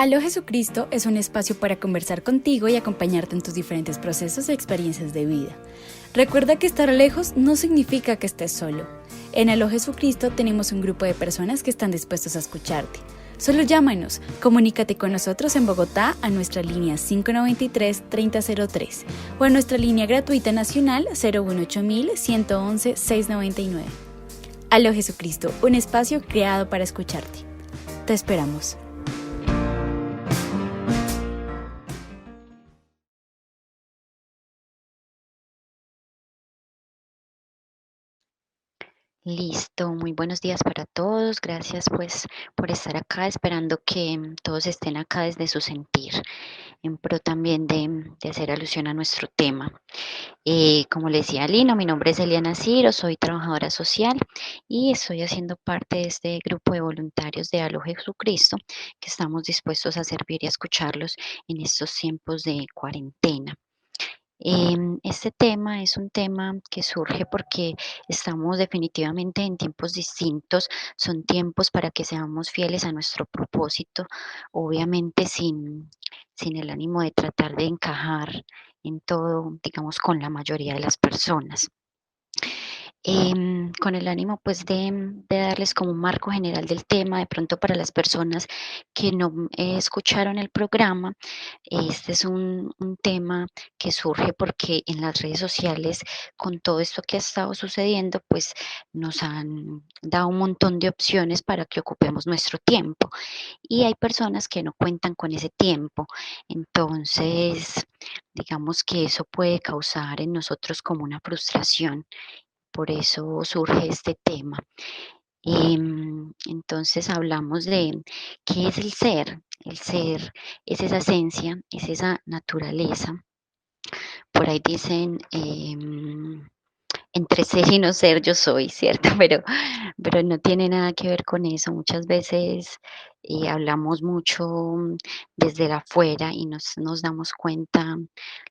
Aló Jesucristo es un espacio para conversar contigo y acompañarte en tus diferentes procesos y experiencias de vida. Recuerda que estar lejos no significa que estés solo. En Aló Jesucristo tenemos un grupo de personas que están dispuestos a escucharte. Solo llámanos, comunícate con nosotros en Bogotá a nuestra línea 593-3003 o a nuestra línea gratuita nacional 018-111-699. Aló Jesucristo, un espacio creado para escucharte. Te esperamos. Listo, muy buenos días para todos. Gracias pues por estar acá, esperando que todos estén acá desde su sentir, en pro también de hacer alusión a nuestro tema. Como le decía Lino, mi nombre es Eliana Ciro, soy trabajadora social y estoy haciendo parte de este grupo de voluntarios de Aló Jesucristo, que estamos dispuestos a servir y a escucharlos en estos tiempos de cuarentena. Este tema es un tema que surge porque estamos definitivamente en tiempos distintos, son tiempos para que seamos fieles a nuestro propósito, obviamente sin el ánimo de tratar de encajar en todo, digamos, con la mayoría de las personas. Con el ánimo pues de darles como un marco general del tema, de pronto para las personas que no escucharon el programa, este es un tema que surge porque en las redes sociales, con todo esto que ha estado sucediendo, pues nos han dado un montón de opciones para que ocupemos nuestro tiempo y hay personas que no cuentan con ese tiempo. Entonces, digamos que eso puede causar en nosotros como una frustración. Por eso surge este tema. Entonces hablamos de qué es el ser. El ser es esa esencia, es esa naturaleza. Por ahí dicen, entre ser y no ser yo soy, ¿cierto? Pero no tiene nada que ver con eso. Muchas veces hablamos mucho desde el afuera y nos damos cuenta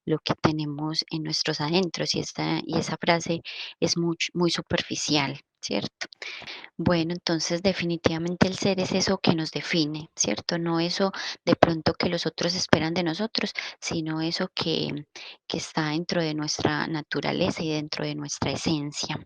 lo que tenemos en nuestros adentros y esa frase es muy superficial, ¿cierto? Bueno, entonces definitivamente el ser es eso que nos define, ¿cierto? No eso de pronto que los otros esperan de nosotros, sino eso que está dentro de nuestra naturaleza y dentro de nuestra esencia.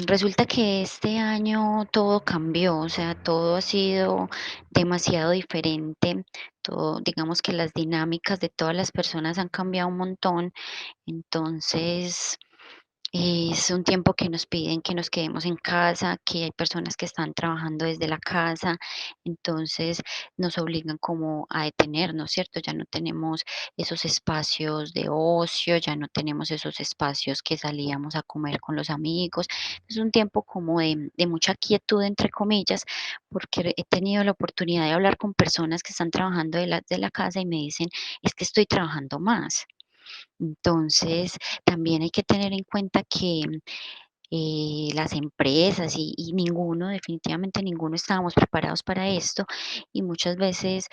Resulta que este año todo cambió, o sea, todo ha sido demasiado diferente. Todo, digamos que las dinámicas de todas las personas han cambiado un montón. Entonces, es un tiempo que nos piden que nos quedemos en casa, que hay personas que están trabajando desde la casa, entonces nos obligan como a detenernos, ¿cierto? Ya no tenemos esos espacios de ocio, ya no tenemos esos espacios que salíamos a comer con los amigos. Es un tiempo como de mucha quietud, entre comillas, porque he tenido la oportunidad de hablar con personas que están trabajando de la casa y me dicen, es que estoy trabajando más. Entonces, también hay que tener en cuenta que las empresas y ninguno, definitivamente ninguno estábamos preparados para esto y muchas veces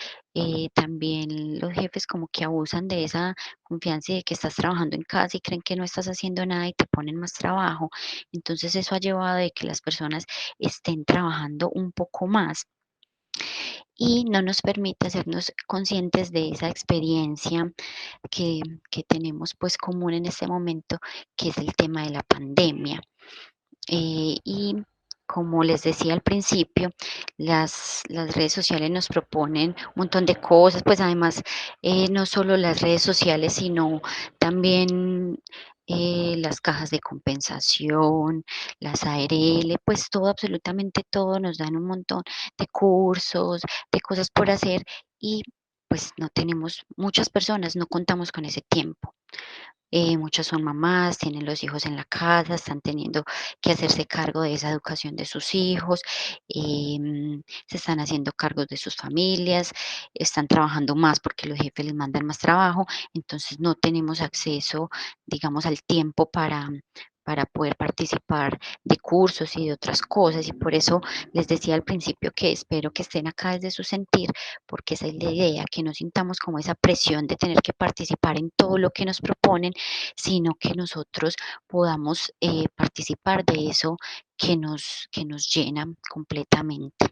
también los jefes como que abusan de esa confianza y de que estás trabajando en casa y creen que no estás haciendo nada y te ponen más trabajo. Entonces eso ha llevado a que las personas estén trabajando un poco más y no nos permite hacernos conscientes de esa experiencia que, que tenemos pues común en este momento, que es el tema de la pandemia. Y como les decía al principio, las redes sociales nos proponen un montón de cosas, pues además no solo las redes sociales, sino también las cajas de compensación, las ARL, pues todo, absolutamente todo, nos dan un montón de cursos, de cosas por hacer y pues no tenemos, muchas personas no contamos con ese tiempo. Muchas son mamás, tienen los hijos en la casa, están teniendo que hacerse cargo de esa educación de sus hijos, se están haciendo cargos de sus familias, están trabajando más porque los jefes les mandan más trabajo, entonces no tenemos acceso, digamos, al tiempo para poder participar de cursos y de otras cosas. Y por eso les decía al principio que espero que estén acá desde su sentir, porque esa es la idea, que no sintamos como esa presión de tener que participar en todo lo que nos proponen, sino que nosotros podamos participar de eso que nos llena completamente.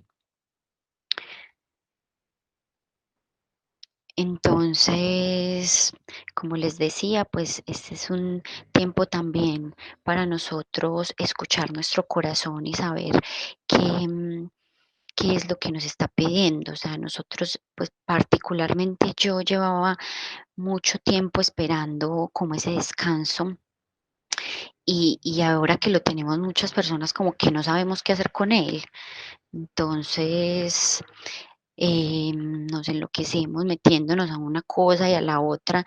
Entonces, como les decía, pues este es un tiempo también para nosotros escuchar nuestro corazón y saber qué, qué es lo que nos está pidiendo. O sea, nosotros, pues particularmente yo llevaba mucho tiempo esperando como ese descanso y ahora que lo tenemos muchas personas como que no sabemos qué hacer con él. Entonces, nos enloquecemos metiéndonos a una cosa y a la otra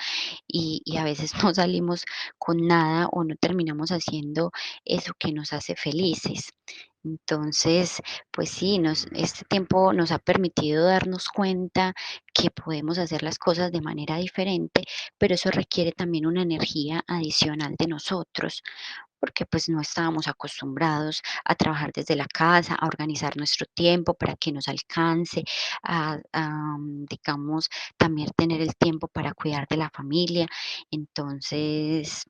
y a veces no salimos con nada o no terminamos haciendo eso que nos hace felices. Entonces, pues sí, este tiempo nos ha permitido darnos cuenta que podemos hacer las cosas de manera diferente, pero eso requiere también una energía adicional de nosotros porque pues no estábamos acostumbrados a trabajar desde la casa, a organizar nuestro tiempo para que nos alcance, digamos, también tener el tiempo para cuidar de la familia. Entonces,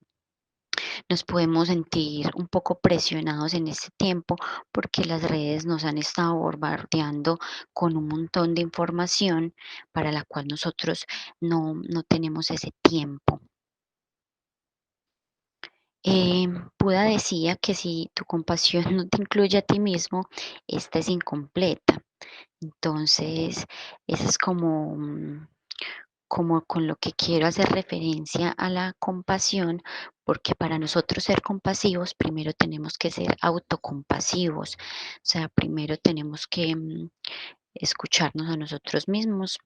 nos podemos sentir un poco presionados en este tiempo porque las redes nos han estado bombardeando con un montón de información para la cual nosotros no tenemos ese tiempo. Buda decía que si tu compasión no te incluye a ti mismo, esta es incompleta. Entonces, eso es como, como con lo que quiero hacer referencia a la compasión, porque para nosotros ser compasivos, primero tenemos que ser autocompasivos. O sea, primero tenemos que escucharnos a nosotros mismos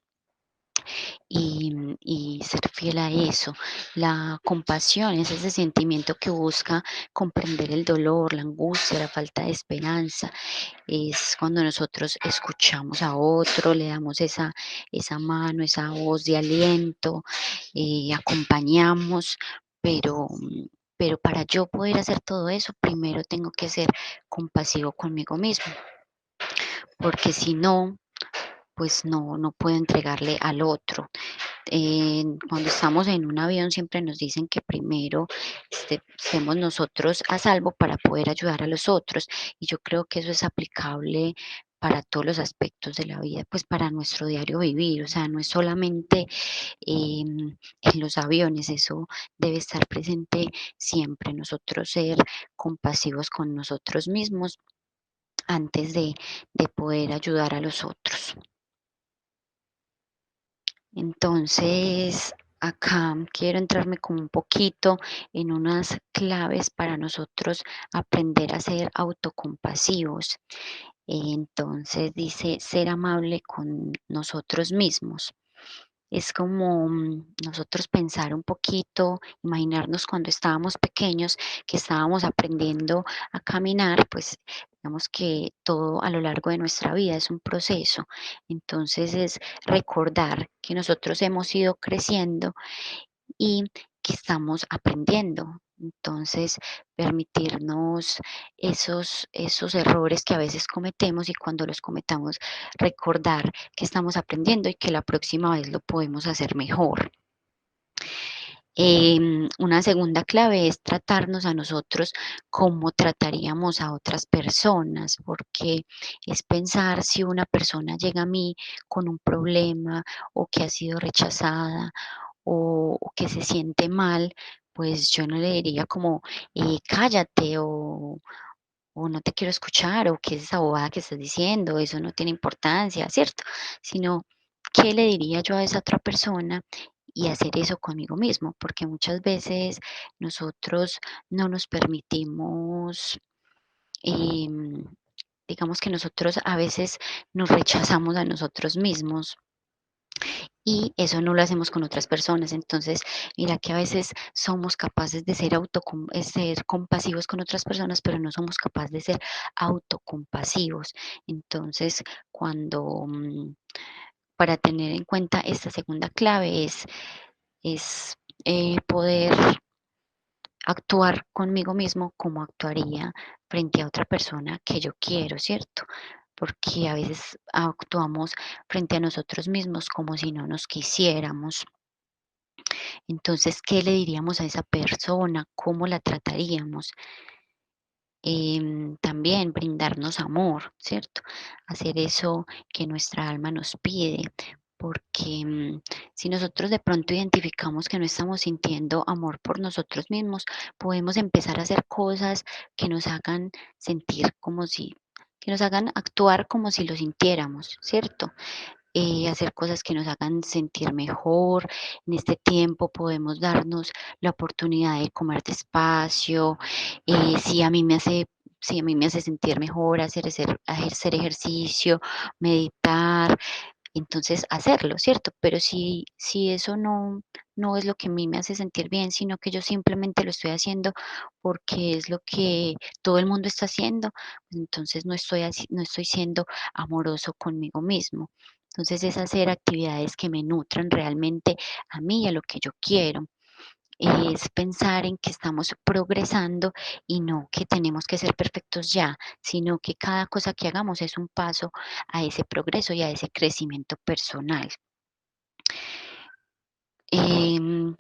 y ser fiel a eso. La compasión es ese sentimiento que busca comprender el dolor, la angustia, la falta de esperanza. Es cuando nosotros escuchamos a otro, le damos esa mano, esa voz de aliento, acompañamos, pero, pero para yo poder hacer todo eso, primero tengo que ser compasivo conmigo mismo, porque si no, pues no puedo entregarle al otro. Cuando estamos en un avión siempre nos dicen que primero estemos nosotros a salvo para poder ayudar a los otros y yo creo que eso es aplicable para todos los aspectos de la vida, pues para nuestro diario vivir, o sea, no es solamente en los aviones, eso debe estar presente siempre, nosotros ser compasivos con nosotros mismos antes de poder ayudar a los otros. Entonces, acá quiero entrarme como un poquito en unas claves para nosotros aprender a ser autocompasivos. Entonces dice, ser amable con nosotros mismos. Es como nosotros pensar un poquito, imaginarnos cuando estábamos pequeños, que estábamos aprendiendo a caminar, pues digamos que todo a lo largo de nuestra vida es un proceso. Entonces es recordar que nosotros hemos ido creciendo y que estamos aprendiendo. Entonces, permitirnos esos errores que a veces cometemos y cuando los cometamos, recordar que estamos aprendiendo y que la próxima vez lo podemos hacer mejor. Una segunda clave es tratarnos a nosotros como trataríamos a otras personas, porque es pensar si una persona llega a mí con un problema o que ha sido rechazada o que se siente mal, pues yo no le diría como cállate o no te quiero escuchar o qué es esa bobada que estás diciendo, eso no tiene importancia, ¿cierto? Sino, ¿qué le diría yo a esa otra persona? Y hacer eso conmigo mismo, porque muchas veces nosotros no nos permitimos, em, digamos que nosotros a veces nos rechazamos a nosotros mismos y eso no lo hacemos con otras personas. Entonces, mira que a veces somos capaces de ser compasivos con otras personas, pero no somos capaces de ser autocompasivos. Entonces, cuando para tener en cuenta esta segunda clave es poder actuar conmigo mismo como actuaría frente a otra persona que yo quiero, ¿cierto? Porque a veces actuamos frente a nosotros mismos como si no nos quisiéramos. Entonces, ¿qué le diríamos a esa persona? ¿Cómo la trataríamos? También brindarnos amor, ¿cierto? Hacer eso que nuestra alma nos pide, porque si nosotros de pronto identificamos que no estamos sintiendo amor por nosotros mismos, podemos empezar a hacer cosas que nos hagan sentir como si, que nos hagan actuar como si lo sintiéramos, ¿cierto? Hacer cosas que nos hagan sentir mejor. En este tiempo podemos darnos la oportunidad de comer despacio. Si a mí me hace, si a mí me hace sentir mejor hacer ejercicio, meditar, entonces hacerlo, ¿cierto? Pero si eso no es lo que a mí me hace sentir bien, sino que yo simplemente lo estoy haciendo porque es lo que todo el mundo está haciendo, pues entonces no estoy siendo amoroso conmigo mismo. Entonces es hacer actividades que me nutran realmente a mí y a lo que yo quiero. Es pensar en que estamos progresando y no que tenemos que ser perfectos ya, sino que cada cosa que hagamos es un paso a ese progreso y a ese crecimiento personal.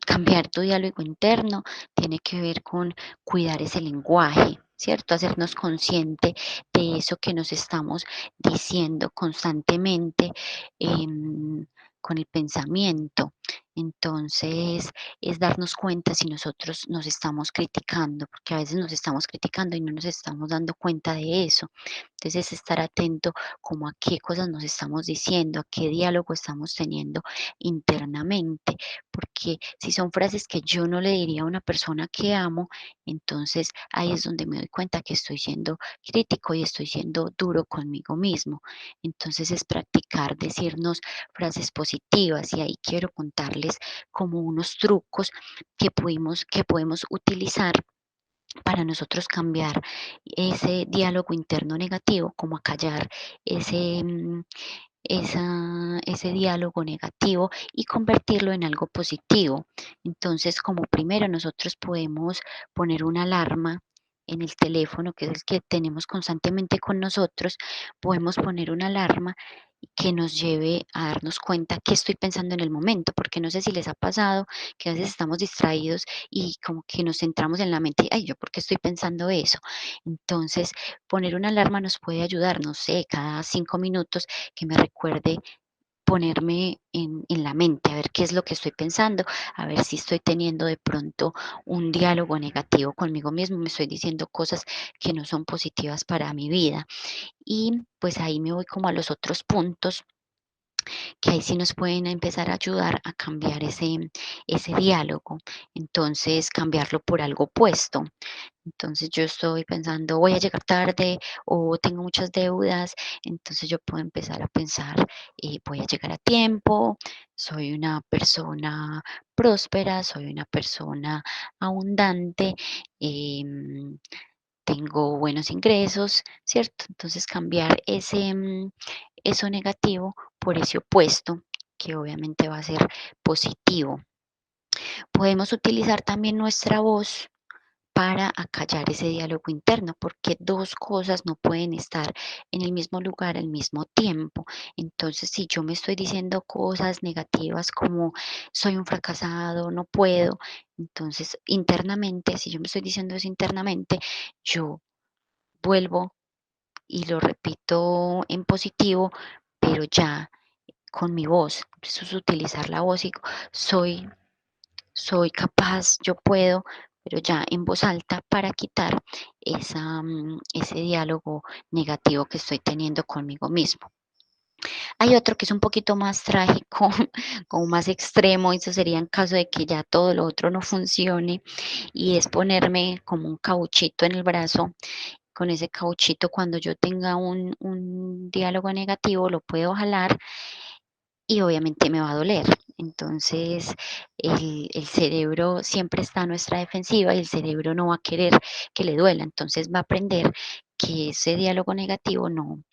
Cambiar tu diálogo interno tiene que ver con cuidar ese lenguaje, ¿cierto? Hacernos consciente de eso que nos estamos diciendo constantemente con el pensamiento. Entonces, es darnos cuenta si nosotros nos estamos criticando, porque a veces nos estamos criticando y no nos estamos dando cuenta de eso. Entonces, es estar atento como a qué cosas nos estamos diciendo, a qué diálogo estamos teniendo internamente, porque si son frases que yo no le diría a una persona que amo, entonces ahí es donde me doy cuenta que estoy siendo crítico y estoy siendo duro conmigo mismo. Entonces es practicar decirnos frases positivas y ahí quiero contarles como unos trucos que podemos utilizar para nosotros cambiar ese diálogo interno negativo, como acallar ese, ese diálogo negativo y convertirlo en algo positivo. Entonces, como primero nosotros podemos poner una alarma en el teléfono, que es el que tenemos constantemente con nosotros, podemos poner una alarma que nos lleve a darnos cuenta qué estoy pensando en el momento, porque no sé si les ha pasado que a veces estamos distraídos y como que nos centramos en la mente, ay, yo por qué estoy pensando eso. Entonces, poner una alarma nos puede ayudar, no sé, cada 5 minutos que me recuerde ponerme en la mente, a ver qué es lo que estoy pensando, a ver si estoy teniendo de pronto un diálogo negativo conmigo mismo, me estoy diciendo cosas que no son positivas para mi vida. Y pues ahí me voy como a los otros puntos que ahí sí nos pueden empezar a ayudar a cambiar ese diálogo. Entonces, cambiarlo por algo opuesto. Entonces yo estoy pensando, voy a llegar tarde o tengo muchas deudas, entonces yo puedo empezar a pensar, voy a llegar a tiempo, soy una persona próspera, soy una persona abundante, em, tengo buenos ingresos, ¿cierto? Entonces cambiar eso negativo por ese opuesto, que obviamente va a ser positivo. Podemos utilizar también nuestra voz para acallar ese diálogo interno, porque dos cosas no pueden estar en el mismo lugar al mismo tiempo. Entonces, si yo me estoy diciendo cosas negativas como soy un fracasado, no puedo, entonces internamente, si yo me estoy diciendo eso internamente, yo vuelvo y lo repito en positivo, pero ya con mi voz. Eso es utilizar la voz y soy soy capaz, yo puedo, pero ya en voz alta para quitar ese diálogo negativo que estoy teniendo conmigo mismo. Hay otro que es un poquito más trágico, como más extremo, eso sería en caso de que ya todo lo otro no funcione, y es ponerme como un cauchito en el brazo. Con ese cauchito, cuando yo tenga un diálogo negativo, lo puedo jalar y obviamente me va a doler. Entonces, el cerebro siempre está a nuestra defensiva y el cerebro no va a querer que le duela. Entonces, va a aprender que ese diálogo negativo no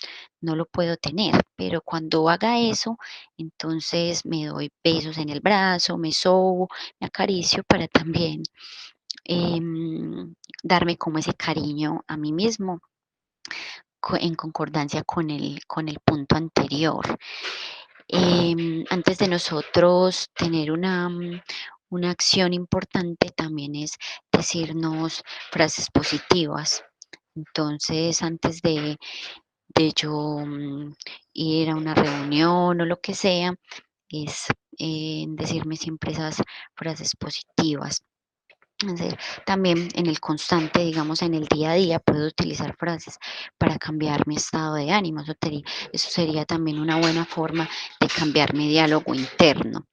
lo puedo tener. Pero cuando haga eso, entonces me doy besos en el brazo, me sobo, me acaricio para también darme como ese cariño a mí mismo en concordancia con el punto anterior. Antes de nosotros tener una acción importante, también es decirnos frases positivas. Entonces, antes de yo ir a una reunión o lo que sea, es decirme siempre esas frases positivas. También en el constante, digamos, en el día a día, puedo utilizar frases para cambiar mi estado de ánimo. Eso sería también una buena forma de cambiar mi diálogo interno.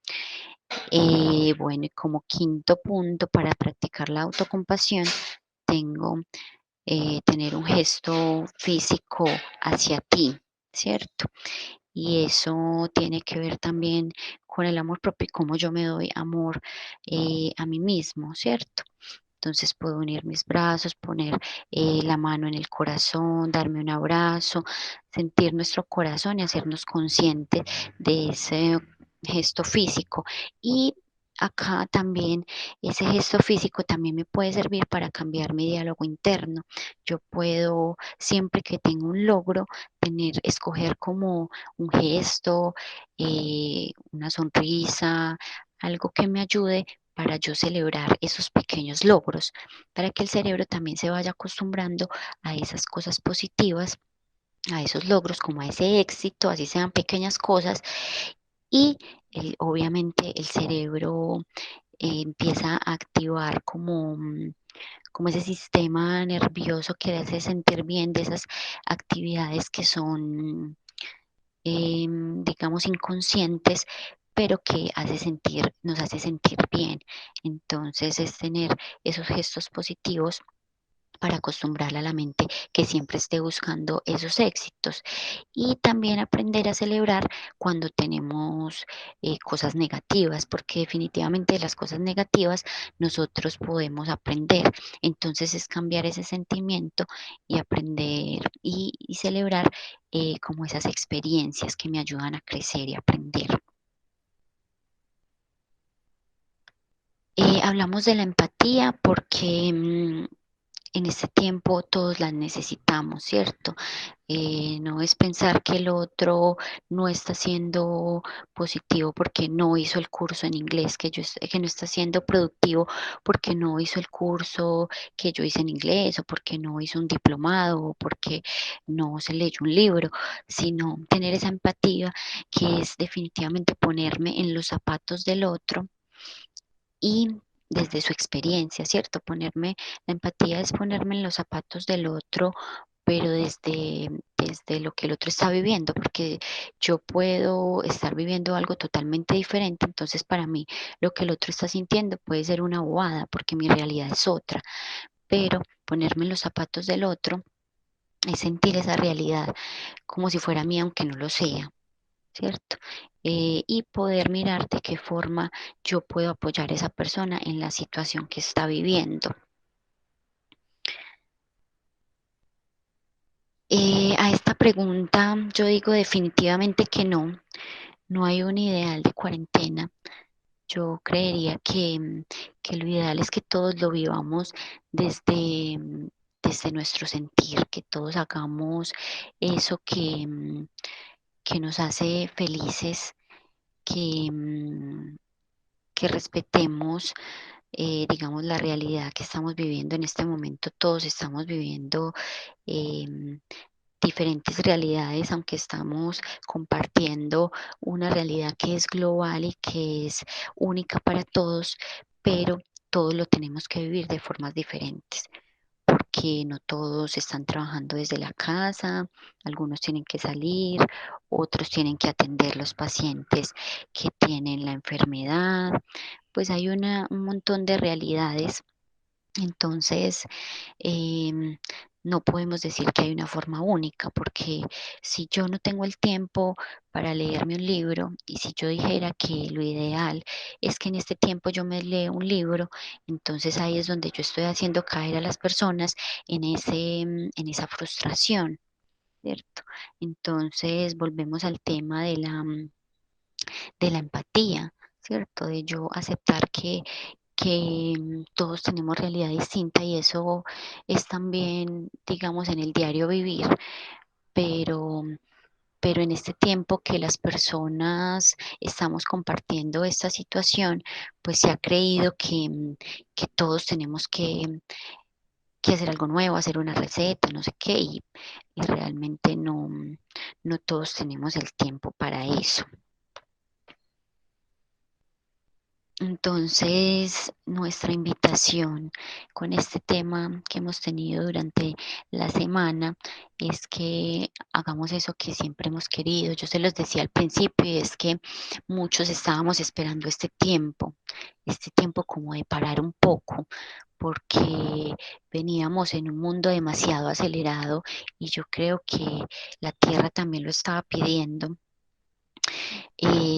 Bueno, y como quinto punto para practicar la autocompasión, tengo tener un gesto físico hacia ti, ¿cierto? Y eso tiene que ver también con el amor propio y cómo yo me doy amor a mí mismo, ¿cierto? Entonces puedo unir mis brazos, poner la mano en el corazón, darme un abrazo, sentir nuestro corazón y hacernos conscientes de ese gesto físico. Y acá también ese gesto físico también me puede servir para cambiar mi diálogo interno. Yo puedo, siempre que tengo un logro, escoger como un gesto, una sonrisa, algo que me ayude para yo celebrar esos pequeños logros, para que el cerebro también se vaya acostumbrando a esas cosas positivas, a esos logros, como a ese éxito, así sean pequeñas cosas, y obviamente el cerebro empieza a activar como ese sistema nervioso que le hace sentir bien de esas actividades que son digamos, inconscientes, pero que nos hace sentir bien. Entonces es tener esos gestos positivos para acostumbrarla a la mente que siempre esté buscando esos éxitos y también aprender a celebrar cuando tenemos cosas negativas, porque definitivamente de las cosas negativas nosotros podemos aprender. Entonces es cambiar ese sentimiento y aprender y celebrar como esas experiencias que me ayudan a crecer y aprender. Hablamos de la empatía porque en este tiempo todos las necesitamos, ¿cierto? No es pensar que el otro no está siendo positivo porque no hizo el curso en inglés, que no está siendo productivo porque no hizo el curso que yo hice en inglés o porque no hizo un diplomado o porque no se leyó un libro, sino tener esa empatía que es definitivamente ponerme en los zapatos del otro y desde su experiencia, ¿cierto? La empatía es ponerme en los zapatos del otro, pero desde lo que el otro está viviendo, porque yo puedo estar viviendo algo totalmente diferente, entonces para mí lo que el otro está sintiendo puede ser una bobada, porque mi realidad es otra, pero ponerme en los zapatos del otro es sentir esa realidad como si fuera mía, aunque no lo sea. ¿Cierto? Y poder mirar de qué forma yo puedo apoyar a esa persona en la situación que está viviendo. A esta pregunta yo digo definitivamente que no, no hay un ideal de cuarentena. Yo creería que lo ideal es que todos lo vivamos desde, desde nuestro sentir, que todos hagamos eso que nos hace felices, que, que respetemos digamos, la realidad que estamos viviendo en este momento. Todos estamos viviendo em, diferentes realidades, aunque estamos compartiendo una realidad que es global y que es única para todos, pero todos lo tenemos que vivir de formas diferentes. Porque no todos están trabajando desde la casa, algunos tienen que salir, otros tienen que atender los pacientes que tienen la enfermedad, pues hay un montón de realidades. Entonces, em, no podemos decir que hay una forma única, porque si yo no tengo el tiempo para leerme un libro y si yo dijera que lo ideal es que en este tiempo yo me lea un libro, entonces ahí es donde yo estoy haciendo caer a las personas en esa frustración, ¿cierto? Entonces, volvemos al tema de la empatía, ¿cierto? De yo aceptar que todos tenemos realidad distinta y eso es también, digamos, en el diario vivir, pero, pero en este tiempo que las personas estamos compartiendo esta situación, pues se ha creído que todos tenemos que hacer algo nuevo, hacer una receta, no sé qué, y realmente no todos tenemos el tiempo para eso. Entonces, nuestra invitación con este tema que hemos tenido durante la semana es que hagamos eso que siempre hemos querido. Yo se los decía al principio, y es que muchos estábamos esperando este tiempo como de parar un poco, porque veníamos en un mundo demasiado acelerado y yo creo que la Tierra también lo estaba pidiendo.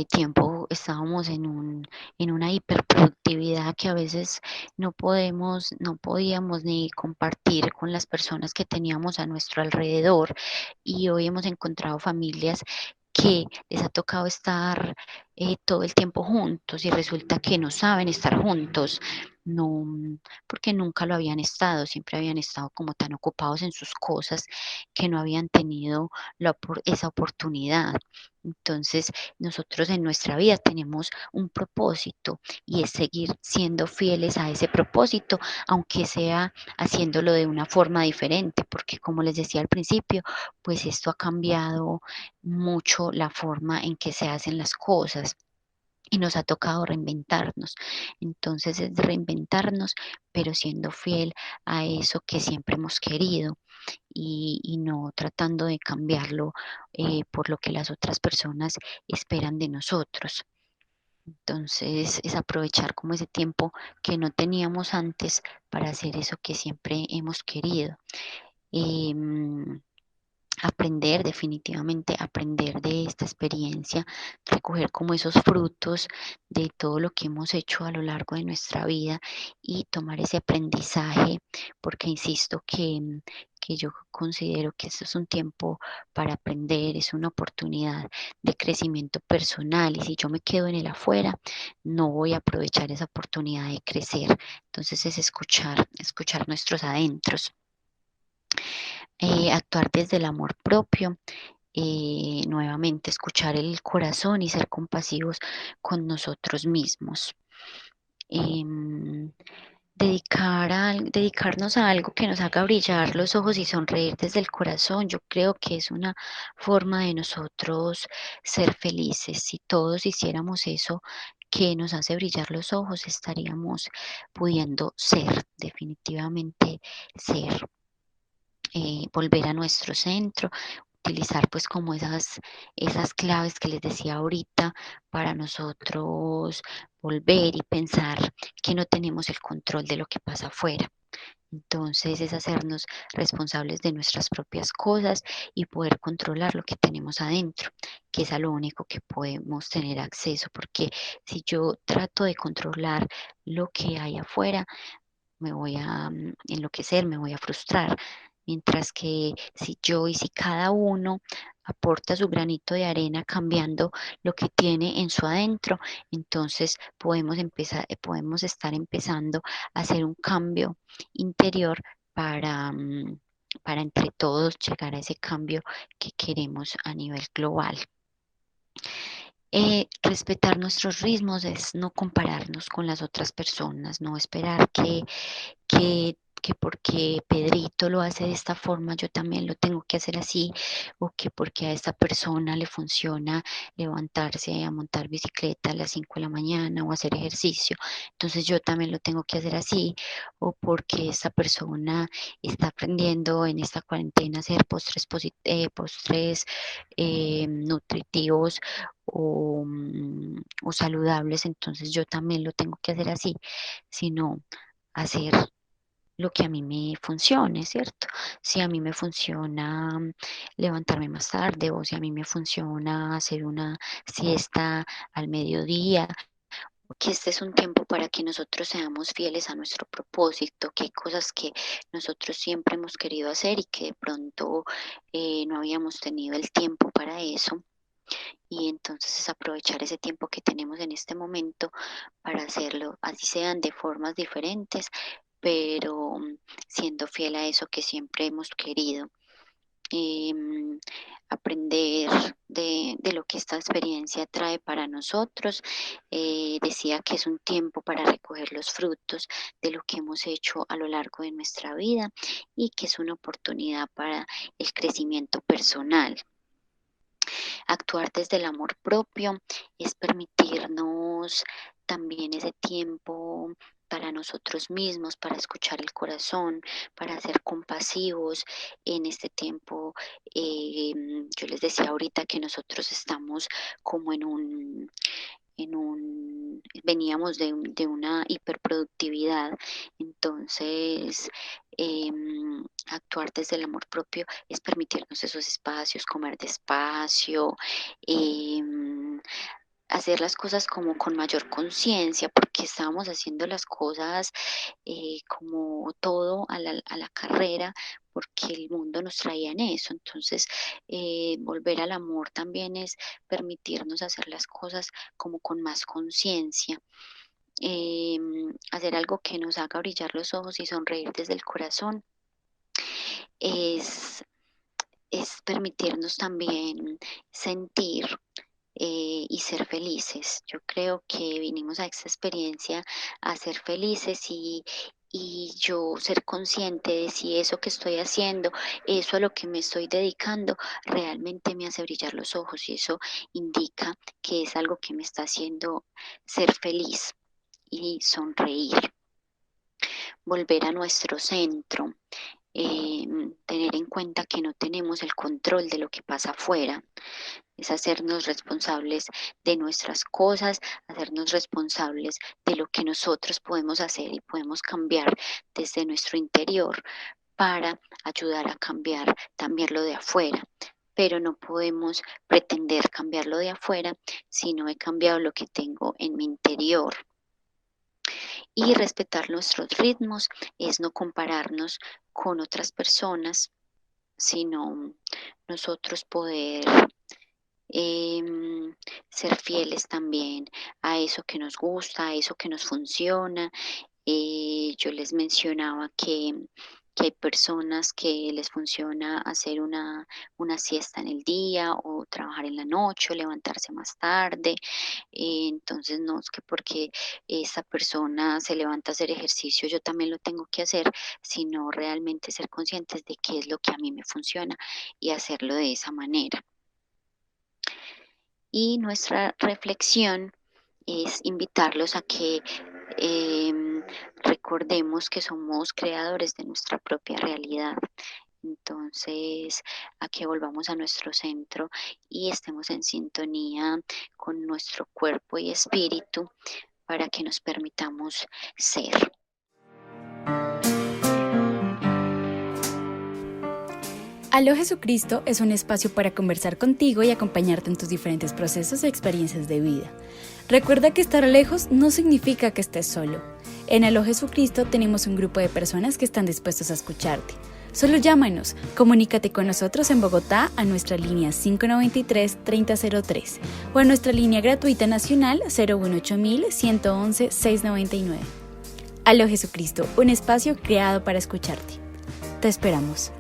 Tiempo estábamos en una hiperproductividad que a veces no podíamos ni compartir con las personas que teníamos a nuestro alrededor, y hoy hemos encontrado familias que les ha tocado estar todo el tiempo juntos y resulta que no saben estar juntos, no, porque nunca lo habían estado, siempre habían estado como tan ocupados en sus cosas que no habían tenido esa oportunidad. Entonces, nosotros en nuestra vida tenemos un propósito y es seguir siendo fieles a ese propósito, aunque sea haciéndolo de una forma diferente, porque como les decía al principio, pues esto ha cambiado mucho la forma en que se hacen las cosas. Y nos ha tocado reinventarnos. Entonces es reinventarnos, pero siendo fiel a eso que siempre hemos querido, y no tratando de cambiarlo por lo que las otras personas esperan de nosotros. Entonces es aprovechar como ese tiempo que no teníamos antes para hacer eso que siempre hemos querido. Em, Aprender, definitivamente aprender de esta experiencia, recoger como esos frutos de todo lo que hemos hecho a lo largo de nuestra vida y tomar ese aprendizaje, porque insisto que yo considero que esto es un tiempo para aprender, es una oportunidad de crecimiento personal, y si yo me quedo en el afuera, no voy a aprovechar esa oportunidad de crecer. Entonces es escuchar nuestros adentros, actuar desde el amor propio, nuevamente escuchar el corazón y ser compasivos con nosotros mismos. Em, dedicarnos a algo que nos haga brillar los ojos y sonreír desde el corazón, yo creo que es una forma de nosotros ser felices. Si todos hiciéramos eso que nos hace brillar los ojos, estaríamos pudiendo ser, definitivamente ser, volver a nuestro centro, utilizar pues como esas claves que les decía ahorita para nosotros volver y pensar que no tenemos el control de lo que pasa afuera. Entonces es hacernos responsables de nuestras propias cosas y poder controlar lo que tenemos adentro, que es a lo único que podemos tener acceso, porque si yo trato de controlar lo que hay afuera, me voy a enloquecer, me voy a frustrar. Mientras que si yo y si cada uno aporta su granito de arena cambiando lo que tiene en su adentro, entonces podemos estar empezando a hacer un cambio interior para entre todos llegar a ese cambio que queremos a nivel global. Respetar nuestros ritmos es no compararnos con las otras personas, no esperar que porque Pedrito lo hace de esta forma, yo también lo tengo que hacer así, o que porque a esta persona le funciona levantarse a montar bicicleta a las 5 de la mañana o hacer ejercicio, entonces yo también lo tengo que hacer así, o porque esta persona está aprendiendo en esta cuarentena a hacer postres nutritivos o saludables, entonces yo también lo tengo que hacer así, sino hacer lo que a mí me funcione, ¿cierto? Si a mí me funciona levantarme más tarde, o si a mí me funciona hacer una siesta al mediodía, que este es un tiempo para que nosotros seamos fieles a nuestro propósito, que hay cosas que nosotros siempre hemos querido hacer y que de pronto no habíamos tenido el tiempo para eso, y entonces es aprovechar ese tiempo que tenemos en este momento para hacerlo, así sean de formas diferentes, pero siendo fiel a eso que siempre hemos querido. Em, Aprender de lo que esta experiencia trae para nosotros. Decía que es un tiempo para recoger los frutos de lo que hemos hecho a lo largo de nuestra vida, y que es una oportunidad para el crecimiento personal. Actuar desde el amor propio es permitirnos también ese tiempo para nosotros mismos, para escuchar el corazón, para ser compasivos en este tiempo. Yo les decía ahorita que nosotros estamos como veníamos de una hiperproductividad, entonces actuar desde el amor propio es permitirnos esos espacios, comer despacio, hacer las cosas como con mayor conciencia, porque estábamos haciendo las cosas como todo a la carrera, porque el mundo nos traía en eso. Entonces, volver al amor también es permitirnos hacer las cosas como con más conciencia. Hacer algo que nos haga brillar los ojos y sonreír desde el corazón es, es permitirnos también sentir y ser felices. Yo creo que vinimos a esta experiencia a ser felices y yo ser consciente de si eso que estoy haciendo, eso a lo que me estoy dedicando, realmente me hace brillar los ojos y eso indica que es algo que me está haciendo ser feliz y sonreír, volver a nuestro centro. Tener en cuenta que no tenemos el control de lo que pasa afuera, es hacernos responsables de nuestras cosas, hacernos responsables de lo que nosotros podemos hacer y podemos cambiar desde nuestro interior para ayudar a cambiar también lo de afuera. Pero no podemos pretender cambiar lo de afuera si no he cambiado lo que tengo en mi interior. Y respetar nuestros ritmos es no compararnos con otras personas, sino nosotros poder ser fieles también a eso que nos gusta, a eso que nos funciona. Yo les mencionaba que hay personas que les funciona hacer una siesta en el día o trabajar en la noche o levantarse más tarde. Entonces no es que porque esa persona se levanta a hacer ejercicio, yo también lo tengo que hacer, sino realmente ser conscientes de qué es lo que a mí me funciona y hacerlo de esa manera. Y nuestra reflexión es invitarlos a que recordemos que somos creadores de nuestra propia realidad. Entonces, a que volvamos a nuestro centro y estemos en sintonía con nuestro cuerpo y espíritu para que nos permitamos ser. Aló Jesucristo es un espacio para conversar contigo y acompañarte en tus diferentes procesos y experiencias de vida. Recuerda que estar lejos no significa que estés solo. En Aló Jesucristo tenemos un grupo de personas que están dispuestos a escucharte. Solo llámanos, comunícate con nosotros en Bogotá a nuestra línea 593-3003 o a nuestra línea gratuita nacional 018-111-699. Aló Jesucristo, un espacio creado para escucharte. Te esperamos.